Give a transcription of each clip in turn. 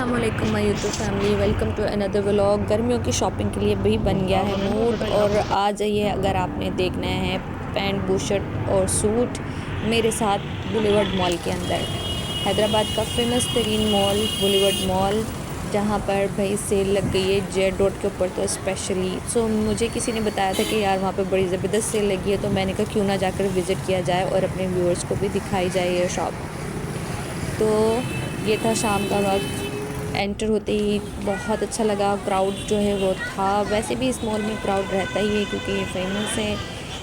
अस्सलामुअलैकुम my YouTube family, welcome to another vlog. गर्मियों की शॉपिंग के लिए भी बन गया है मूड और आ जाइए अगर आपने देखना है पैंट बुशर्ट और सूट मेरे साथ बुलेवर्ड मॉल के अंदर। हैदराबाद का फेमस तरीन मॉल बुलेवर्ड मॉल, जहाँ पर भाई सेल लग गई है जेड रोड के ऊपर तो स्पेशली। सो मुझे किसी ने बताया था कि यार वहाँ पे बड़ी ज़बरदस्त सेल लगी है, तो मैंने कहा क्यों ना जाकर विज़िट किया जाए और अपने व्यूअर्स को भी दिखाई जाए ये शॉप। तो ये था शाम का वक्त, एंटर होते ही बहुत अच्छा लगा। क्राउड जो है वो था, वैसे भी इस मॉल में क्राउड रहता ही है क्योंकि ये फेमस है,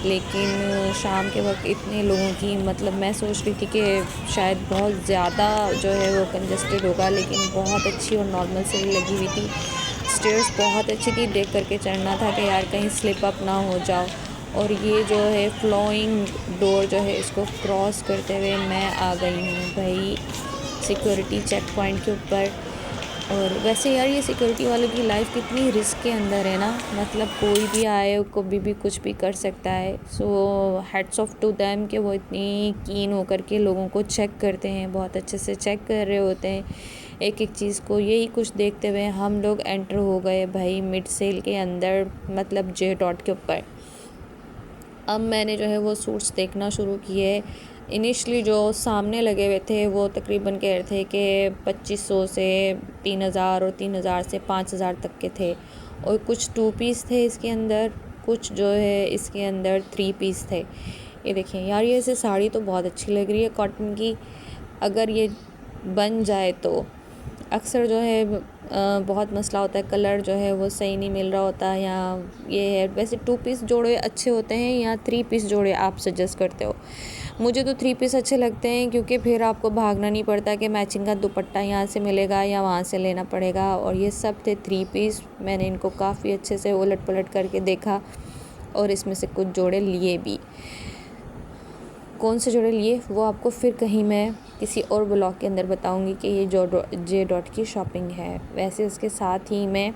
लेकिन शाम के वक्त इतने लोगों की मतलब मैं सोच रही थी कि शायद बहुत ज़्यादा जो है वो कंजस्टेड होगा, लेकिन बहुत अच्छी और नॉर्मल से लगी हुई थी। स्टेयर्स बहुत अच्छी थी, देख करके चढ़ना था कि यार कहीं स्लिप अप ना हो जाओ। और ये जो है फ्लोइंग डोर जो है इसको क्रॉस करते हुए मैं आ गई हूँ भाई सिक्योरिटी चेक पॉइंट के ऊपर। और वैसे यार ये सिक्योरिटी वालों की लाइफ कितनी रिस्क के अंदर है ना, मतलब कोई भी आए कभी भी कुछ भी कर सकता है। So hats off to them कि वो इतनी कीन होकर के लोगों को चेक करते हैं, बहुत अच्छे से चेक कर रहे होते हैं एक एक चीज़ को। यही कुछ देखते हुए हम लोग एंटर हो गए भाई मिड सेल के अंदर, मतलब जे डॉट के ऊपर। अब मैंने जो है वो सूट्स देखना शुरू किए। इनिशली जो सामने लगे हुए थे वो तकरीबन कह रहे थे कि 2500 से 3000 और 3000 से 5000 तक के थे। और कुछ 2 पीस थे इसके अंदर, कुछ जो है इसके अंदर 3 पीस थे। ये देखिए यार, ये ऐसे साड़ी तो बहुत अच्छी लग रही है कॉटन की। अगर ये बन जाए तो अक्सर जो है बहुत मसला होता है, कलर जो है वो सही नहीं मिल रहा होता है। या ये है, वैसे 2 पीस जोड़े अच्छे होते हैं या 3 पीस जोड़े आप सजेस्ट करते हो? मुझे तो 3 पीस अच्छे लगते हैं क्योंकि फिर आपको भागना नहीं पड़ता कि मैचिंग का दुपट्टा यहाँ से मिलेगा या वहाँ से लेना पड़ेगा। और ये सब थे 3 पीस। मैंने इनको काफ़ी अच्छे से उलट पलट करके देखा और इसमें से कुछ जोड़े लिए भी। कौन से जोड़े लिए वो आपको फिर कहीं मैं किसी और ब्लॉग के अंदर बताऊंगी कि ये जो जे डॉट की शॉपिंग है। वैसे उसके साथ ही मैं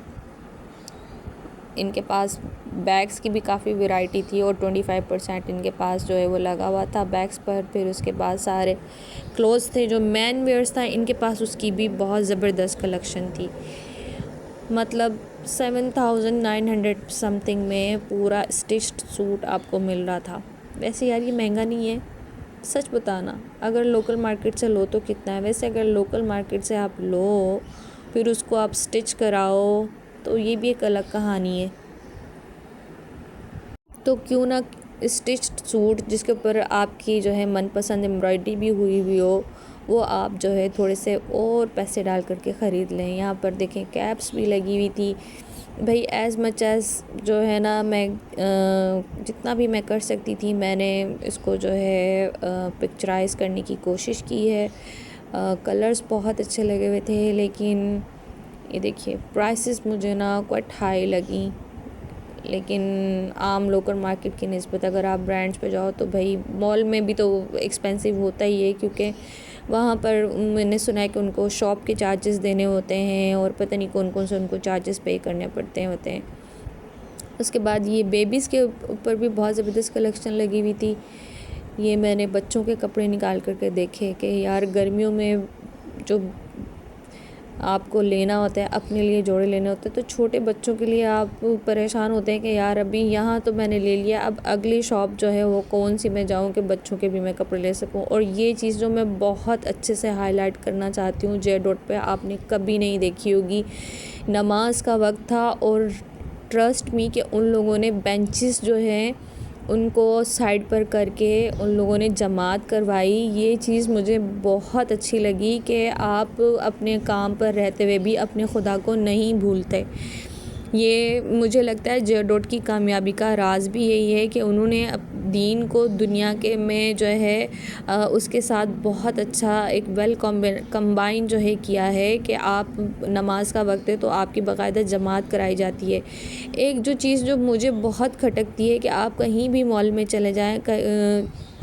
इनके पास बैग्स की भी काफ़ी वैरायटी थी और 25% इनके पास जो है वो लगा हुआ था बैग्स पर। फिर उसके बाद सारे क्लोथ्स थे जो मैन वेयर्स था इनके पास, उसकी भी बहुत ज़बरदस्त कलेक्शन थी। मतलब 7900 समथिंग में पूरा स्टिच्ड सूट आपको मिल रहा था। वैसे यार ये महंगा नहीं है, सच बताना। अगर लोकल मार्केट से लो तो कितना है? वैसे अगर लोकल मार्केट से आप लो फिर उसको आप स्टिच कराओ तो ये भी एक अलग कहानी है। तो क्यों ना स्टिच्ड सूट जिसके ऊपर आपकी जो है मनपसंद एम्ब्रॉयडरी भी हुई हुई हो, वो आप जो है थोड़े से और पैसे डाल करके ख़रीद लें। यहाँ पर देखें कैप्स भी लगी हुई थी भाई। एज़ मच एज़ जो है ना मैं जितना भी मैं कर सकती थी मैंने इसको जो है पिक्चराइज़ करने की कोशिश की है। कलर्स बहुत अच्छे लगे हुए थे, लेकिन ये देखिए प्राइसेस मुझे ना क्वाइट हाई लगी। लेकिन आम लोकल मार्केट की निस्बत अगर आप ब्रांड्स पे जाओ तो भाई मॉल में भी तो एक्सपेंसिव होता ही है, क्योंकि वहाँ पर मैंने सुना है कि उनको शॉप के चार्जेस देने होते हैं और पता नहीं कौन कौन से उनको चार्जेस पे करने पड़ते होते हैं। उसके बाद ये बेबीज़ के ऊपर भी बहुत ज़बरदस्त कलेक्शन लगी हुई थी। ये मैंने बच्चों के कपड़े निकाल करके देखे कि यार गर्मियों में जो आपको लेना होता है, अपने लिए जोड़े लेने होते हैं, तो छोटे बच्चों के लिए आप परेशान होते हैं कि यार अभी यहाँ तो मैंने ले लिया, अब अगली शॉप जो है वो कौन सी मैं जाऊँ कि बच्चों के भी मैं कपड़े ले सकूँ। और ये चीज़ जो मैं बहुत अच्छे से हाईलाइट करना चाहती हूँ, जे डॉट पे आपने कभी नहीं देखी होगी। नमाज का वक्त था और ट्रस्ट मी कि उन लोगों ने बेंचेस जो हैं उनको साइड पर करके उन लोगों ने जमात करवाई। ये चीज़ मुझे बहुत अच्छी लगी कि आप अपने काम पर रहते हुए भी अपने खुदा को नहीं भूलते। ये मुझे लगता है जे डॉट की कामयाबी का राज भी यही है कि उन्होंने दीन को दुनिया के में जो है उसके साथ बहुत अच्छा एक वेल कंबाइन जो है किया है कि आप नमाज का वक्त है तो आपकी बाकायदा जमात कराई जाती है। एक जो चीज़ जो मुझे बहुत खटकती है कि आप कहीं भी मॉल में चले जाएं,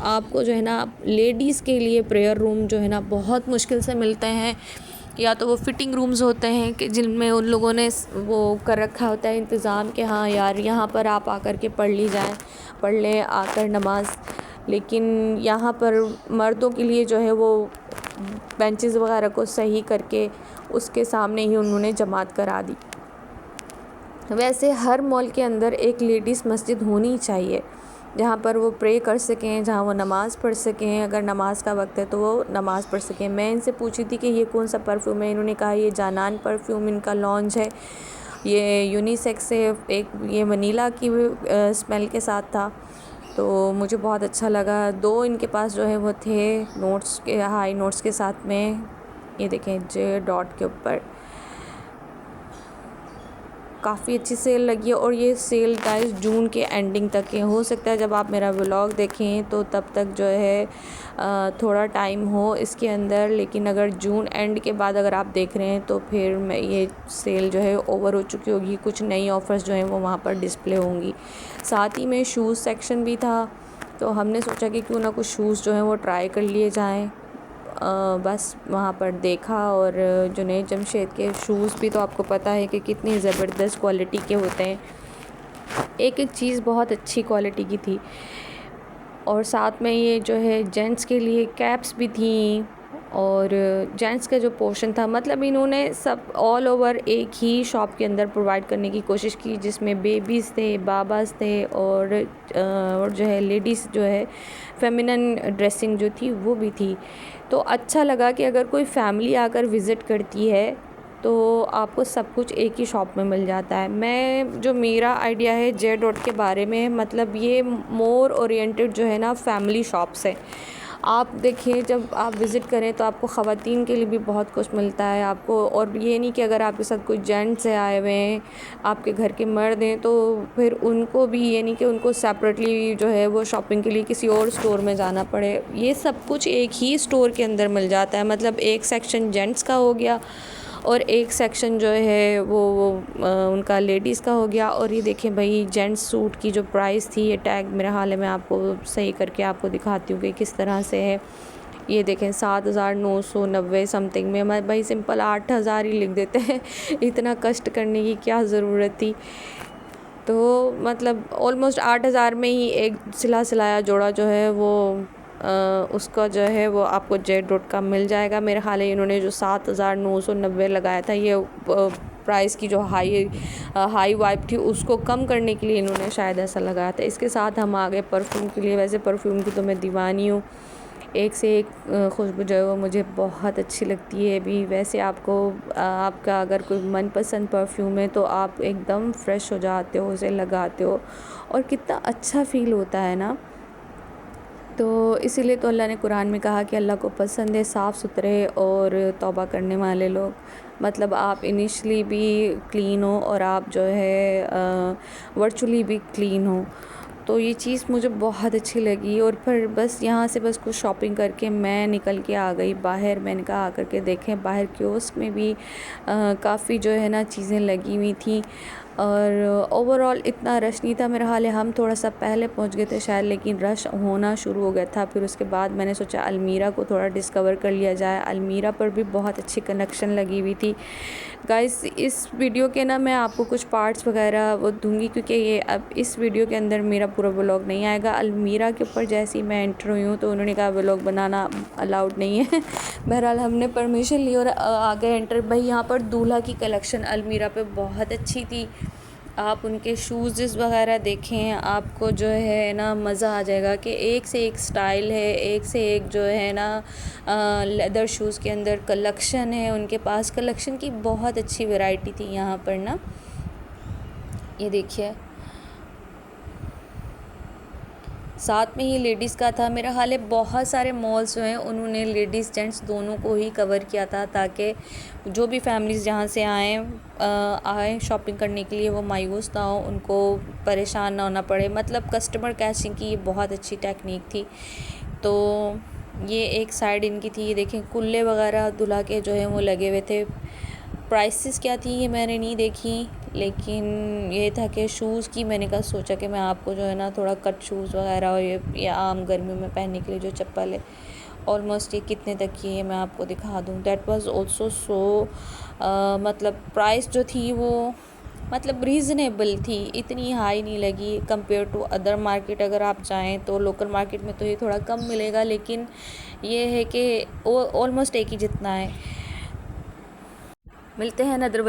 आपको जो है ना लेडीज़ के लिए प्रेयर रूम जो है ना बहुत मुश्किल से मिलते हैं, या तो वो फिटिंग रूम्स होते हैं कि जिनमें उन लोगों ने वो कर रखा होता है इंतज़ाम कि हाँ यार यहाँ पर आप आकर के पढ़ लें आकर नमाज। लेकिन यहाँ पर मर्दों के लिए जो है वो बेंचेस वगैरह को सही करके उसके सामने ही उन्होंने जमात करा दी। वैसे हर मॉल के अंदर एक लेडीज़ मस्जिद होनी चाहिए जहाँ पर वो प्रे कर सकें, जहाँ वो नमाज़ पढ़ सकें, अगर नमाज का वक्त है तो वो नमाज़ पढ़ सकें। मैं इनसे पूछी थी कि ये कौन सा परफ्यूम है, इन्होंने कहा ये जानान परफ्यूम इनका लॉन्च है, ये यूनिसेक्स है, एक ये वनीला की स्मेल के साथ था। तो मुझे बहुत अच्छा लगा। 2 इनके पास जो है वो थे नोट्स के, हाई नोट्स के साथ में, ये देखें जे डॉट के ऊपर। काफ़ी अच्छी सेल लगी है और ये सेल गाइस जून के एंडिंग तक है। हो सकता है जब आप मेरा व्लॉग देखें तो तब तक जो है थोड़ा टाइम हो इसके अंदर, लेकिन अगर जून एंड के बाद अगर आप देख रहे हैं तो फिर मैं ये सेल जो है ओवर हो चुकी होगी। कुछ नई ऑफ़र्स जो हैं वो वहाँ पर डिस्प्ले होंगी। साथ ही में शूज़ सेक्शन भी था, तो हमने सोचा कि क्यों ना कुछ शूज़ जो हैं वो ट्राई कर लिए जाएँ। बस वहाँ पर देखा, और जुनैद जमशेद के शूज़ भी तो आपको पता है कि कितनी ज़बरदस्त क्वालिटी के होते हैं। एक एक चीज़ बहुत अच्छी क्वालिटी की थी। और साथ में ये जो है जेंट्स के लिए कैप्स भी थी, और जेंट्स का जो पोर्शन था, मतलब इन्होंने सब ऑल ओवर एक ही शॉप के अंदर प्रोवाइड करने की कोशिश की, जिसमें बेबीज़ थे, बाबाज़ थे, और जो है लेडीज़ जो है फेमिनन ड्रेसिंग जो थी वो भी थी। तो अच्छा लगा कि अगर कोई फैमिली आकर विज़िट करती है तो आपको सब कुछ एक ही शॉप में मिल जाता है। मैं जो मेरा आइडिया है जे डॉट के बारे में, मतलब ये मोर ओरिएंटेड जो है ना फैमिली शॉप्स है। आप देखिए जब आप विज़िट करें तो आपको ख़वातीन के लिए भी बहुत कुछ मिलता है आपको, और ये नहीं कि अगर आपके साथ कोई जेंट्स आए हुए हैं, आपके घर के मर्द हैं, तो फिर उनको भी ये नहीं कि उनको सेपरेटली जो है वो शॉपिंग के लिए किसी और स्टोर में जाना पड़े। ये सब कुछ एक ही स्टोर के अंदर मिल जाता है। मतलब एक सेक्शन जेंट्स का हो गया और एक सेक्शन जो है वो उनका लेडीज़ का हो गया। और ये देखें भाई जेंट्स सूट की जो प्राइस थी, ये टैग मेरा हाल है मैं आपको सही करके आपको दिखाती हूँ कि किस तरह से है। ये देखें 7,990 समथिंग में। मैं भाई सिंपल 8,000 ही लिख देते हैं, इतना कष्ट करने की क्या ज़रूरत थी। तो मतलब ऑलमोस्ट 8,000 में ही एक सिला सिलाया जोड़ा जो है वो उसका जो है वो आपको जे डॉट का मिल जाएगा। मेरे ख्याल है इन्होंने जो 7,990 लगाया था, ये प्राइस की जो हाई वाइब थी उसको कम करने के लिए इन्होंने शायद ऐसा लगाया था। इसके साथ हम आ गए परफ्यूम के लिए। वैसे परफ्यूम की तो मैं दीवानी हूँ, एक से एक खुशबू जो है वो मुझे बहुत अच्छी लगती है। भी वैसे आपको आपका अगर कोई मनपसंद परफ्यूम है तो आप एकदम फ्रेश हो जाते हो, उसे लगाते हो और कितना अच्छा फ़ील होता है ना। तो इसीलिए तो अल्लाह ने कुरान में कहा कि अल्लाह को पसंद है साफ़ सुथरे और तौबा करने वाले लोग। मतलब आप इनिशली भी क्लीन हो और आप जो है वर्चुअली भी क्लीन हो। तो ये चीज़ मुझे बहुत अच्छी लगी। और फिर बस यहाँ से बस कुछ शॉपिंग करके मैं निकल के आ गई बाहर। मैंने कहा आकर के देखें बाहर कियोस्क में भी काफ़ी जो है ना चीज़ें लगी हुई थी, और ओवरऑल इतना रश नहीं था। मेरा हाल है हम थोड़ा सा पहले पहुंच गए थे शायद, लेकिन रश होना शुरू हो गया था। फिर उसके बाद मैंने सोचा अलमीरा को थोड़ा डिस्कवर कर लिया जाए। अलमीरा पर भी बहुत अच्छी कनेक्शन लगी हुई थी। गाइस इस वीडियो के ना मैं आपको कुछ पार्ट्स वगैरह वो दूंगी, क्योंकि ये अब इस वीडियो के अंदर मेरा पूरा व्लॉग नहीं आएगा। अलमीरा के ऊपर जैसे ही मैं एंटर हुई हूँ तो उन्होंने कहा व्लॉग बनाना अलाउड नहीं है। बहरहाल हमने परमिशन ली और आ गए एंटर। भाई यहाँ पर दूल्हा की कलेक्शन अलमीरा पे बहुत अच्छी थी। आप उनके शूज़ वगैरह देखें, आपको जो है ना मज़ा आ जाएगा कि एक से एक स्टाइल है, एक से एक जो है ना लेदर शूज़ के अंदर कलेक्शन है। उनके पास कलेक्शन की बहुत अच्छी वैरायटी थी यहाँ पर ना। ये देखिए साथ में ही लेडीज़ का था। मेरा हाल है बहुत सारे मॉल्स जो हैं उन्होंने लेडीज़ जेंट्स दोनों को ही कवर किया था, ताकि जो भी फैमिलीज़ जहाँ से आए शॉपिंग करने के लिए वो मायूस ना हो, उनको परेशान ना होना पड़े। मतलब कस्टमर कैचिंग की ये बहुत अच्छी टेक्निक थी। तो ये एक साइड इनकी थी। ये देखें कुल्ले वगैरह दूल्हा के जो हैं वो लगे हुए थे। प्राइसेस क्या थी ये मैंने नहीं देखी, लेकिन ये था कि शूज़ की मैंने कहा सोचा कि मैं आपको जो है ना थोड़ा कट शूज़ वगैरह और ये आम गर्मियों में पहनने के लिए जो चप्पल है ऑलमोस्ट ये कितने तक की है मैं आपको दिखा दूँ। दैट वाज आल्सो सो मतलब प्राइस जो थी वो मतलब रीज़नेबल थी, इतनी हाई नहीं लगी कंपेयर टू अदर मार्केट। अगर आप जाएं तो लोकल मार्केट में तो ये थोड़ा कम मिलेगा, लेकिन ये है कि वो ऑलमोस्ट एक ही जितना है। मिलते हैं अदर